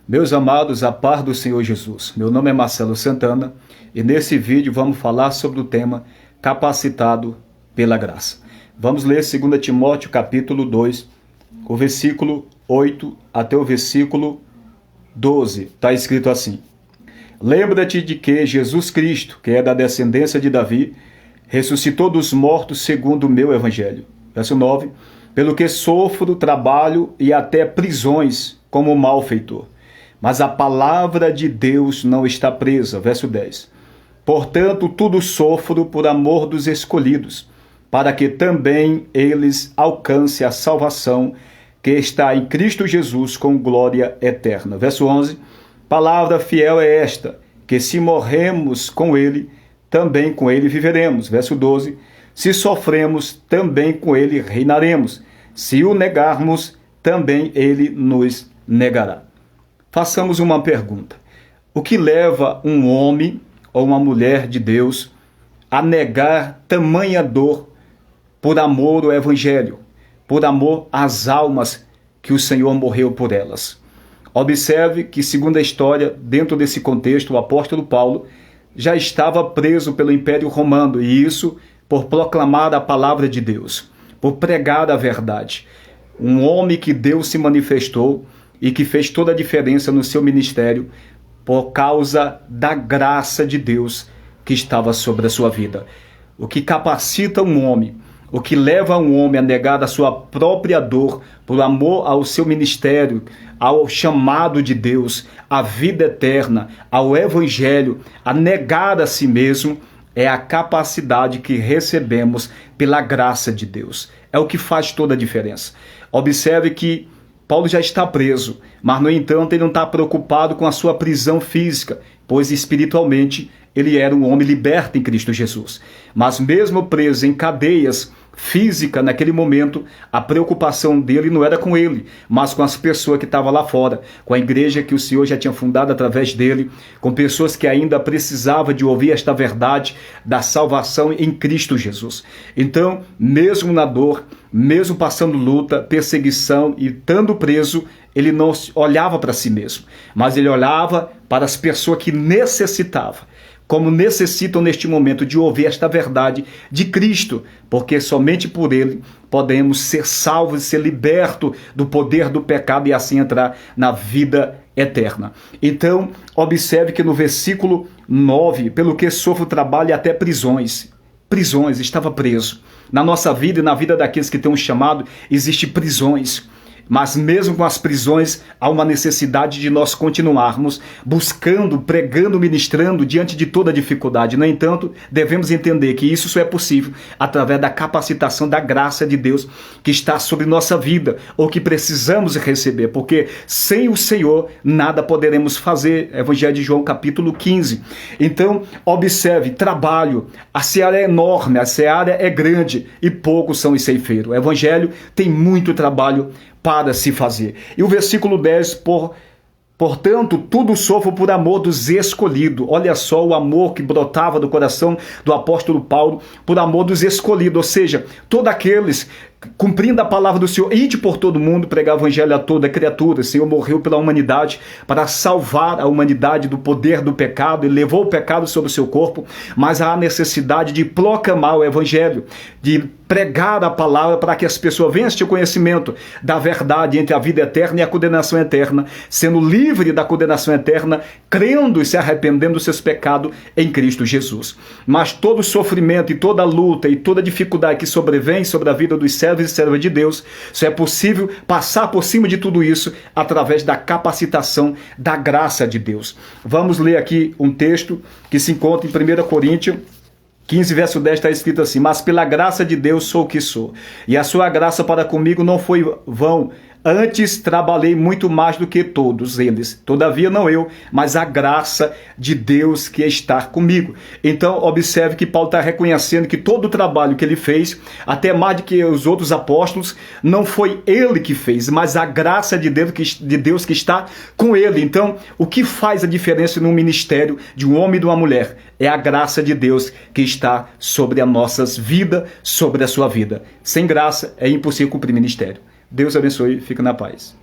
Meus amados, a paz do Senhor Jesus. Meu nome é Marcelo Santana e nesse vídeo vamos falar sobre o tema capacitado pela graça. Vamos ler 2 Timóteo capítulo 2, o versículo 8 até o versículo 12. Está escrito assim: Lembra-te de que Jesus Cristo, que é da descendência de Davi, ressuscitou dos mortos segundo o meu evangelho. Verso 9. Pelo que sofro, trabalho e até prisões como malfeitor. Mas a palavra de Deus não está presa. Verso 10. Portanto, tudo sofro por amor dos escolhidos, para que também eles alcancem a salvação que está em Cristo Jesus com glória eterna. Verso 11. Palavra fiel é esta, que se morremos com ele, também com ele viveremos. Verso 12. Se sofremos, também com ele reinaremos. Se o negarmos, também ele nos negará. Façamos uma pergunta. O que leva um homem ou uma mulher de Deus a negar tamanha dor por amor ao Evangelho, por amor às almas que o Senhor morreu por elas? Observe que, segundo a história, dentro desse contexto, o apóstolo Paulo já estava preso pelo Império Romano, e isso por proclamar a palavra de Deus, por pregar a verdade. Um homem que Deus se manifestou e que fez toda a diferença no seu ministério por causa da graça de Deus que estava sobre a sua vida. O que capacita um homem, o que leva um homem a negar a sua própria dor por amor ao seu ministério, ao chamado de Deus, à vida eterna, ao Evangelho, a negar a si mesmo, é a capacidade que recebemos pela graça de Deus. É o que faz toda a diferença. Observe que Paulo já está preso, mas, no entanto, ele não está preocupado com a sua prisão física, pois espiritualmente ele era um homem liberto em Cristo Jesus. Mas mesmo preso em cadeias físicas, naquele momento, a preocupação dele não era com ele, mas com as pessoas que estavam lá fora, com a igreja que o Senhor já tinha fundado através dele, com pessoas que ainda precisavam de ouvir esta verdade da salvação em Cristo Jesus. Então, mesmo na dor, mesmo passando luta, perseguição e estando preso, ele não olhava para si mesmo, mas ele olhava para as pessoas que necessitavam, como necessitam neste momento de ouvir esta verdade de Cristo, porque somente por ele podemos ser salvos e ser libertos do poder do pecado e assim entrar na vida eterna. Então, observe que no versículo 9, pelo que sofro trabalho e até prisões, estava preso. Na nossa vida e na vida daqueles que têm um chamado, existem prisões. Mas mesmo com as prisões, há uma necessidade de nós continuarmos buscando, pregando, ministrando diante de toda dificuldade. No entanto, devemos entender que isso só é possível através da capacitação da graça de Deus que está sobre nossa vida, ou que precisamos receber, porque sem o Senhor nada poderemos fazer. Evangelho de João capítulo 15. Então, observe, trabalho, a seara é enorme, a seara é grande e poucos são os ceifeiros. O Evangelho tem muito trabalho para se fazer. E o versículo 10, portanto, tudo sofro por amor dos escolhidos. Olha só o amor que brotava do coração do apóstolo Paulo, por amor dos escolhidos, ou seja, todos aqueles cumprindo a palavra do Senhor, ide por todo mundo, pregar o evangelho a toda criatura. O Senhor morreu pela humanidade para salvar a humanidade do poder do pecado e levou o pecado sobre o seu corpo, mas há a necessidade de proclamar o evangelho, de pregar a palavra para que as pessoas venham a ter conhecimento da verdade entre a vida eterna e a condenação eterna, sendo livre da condenação eterna, crendo e se arrependendo dos seus pecados em Cristo Jesus. Mas todo sofrimento e toda luta e toda dificuldade que sobrevém sobre a vida dos servos e servas de Deus, só é possível passar por cima de tudo isso através da capacitação da graça de Deus. Vamos ler aqui um texto que se encontra em 1 Coríntios 15, verso 10, está escrito assim: Mas pela graça de Deus sou o que sou, e a sua graça para comigo não foi vão. Antes trabalhei muito mais do que todos eles. Todavia não eu, mas a graça de Deus que está comigo. Então observe que Paulo está reconhecendo que todo o trabalho que ele fez, até mais do que os outros apóstolos, não foi ele que fez, mas a graça de Deus que está com ele. Então, o que faz a diferença no ministério de um homem e de uma mulher? É a graça de Deus que está sobre as nossas vidas, sobre a sua vida. Sem graça é impossível cumprir ministério. Deus abençoe, fica na paz.